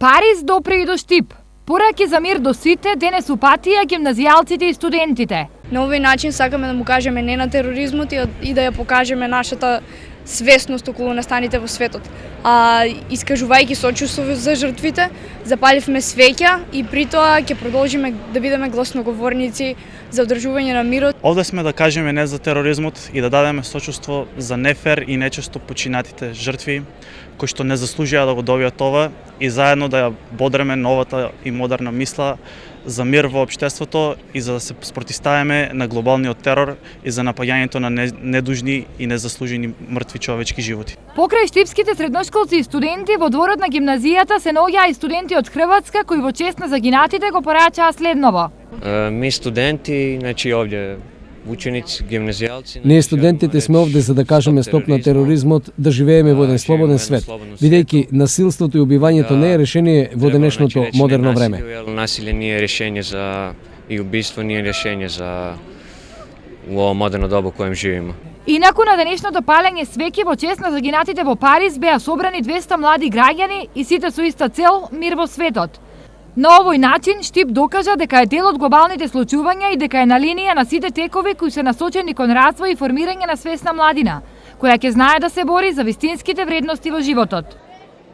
Париз допре и до Штип. Пораки за мир до сите, денес упатија гимназијалците и студентите. На овој начин сакаме да му кажеме не на тероризмот и да ја покажеме нашата свесност околу настаните во светот. Искажувајќи сочувство за жртвите, запаливме свеќа и при тоа ќе продолжиме да бидеме гласноговорници за одржување на мирот. Овде сме да кажеме не за тероризмот и да дадеме сочувство за нефер и нечесто починатите жртви кои што не заслужија да го добијат ова и заедно да ја бодреме новата и модерна мисла за мир во општеството и за да се спротиставиме на глобалниот терор и за напаѓањето на недужни и незаслужени мртви човечки животи. Покрај штипските средношколци и студенти, во дворот на гимназијата се наоѓаа и студенти од Хрватска кои во чест на загинатите го порачаа следново. Ми студенти, значи овде ученици, гимназијалци. Ние студентите сме овде за да кажеме стоп на тероризмот, да живееме во еден слободен свет, бидејќи насилството и убивањето не е решение во денешното модерно време. Насилие не е решение за и убиство не е решение за во модерно доба коjem живееме. Инаку на денешното палење свеќи во чест на загинатите во Париз беа собрани 200 млади граѓани и сите со иста цел мир во светот. На овој начин Штип докажа дека е дел од глобалните случувања и дека е на линија на сите текови кои се насочени кон развој и формирање на свесна младина, која ќе знае да се бори за вистинските вредности во животот.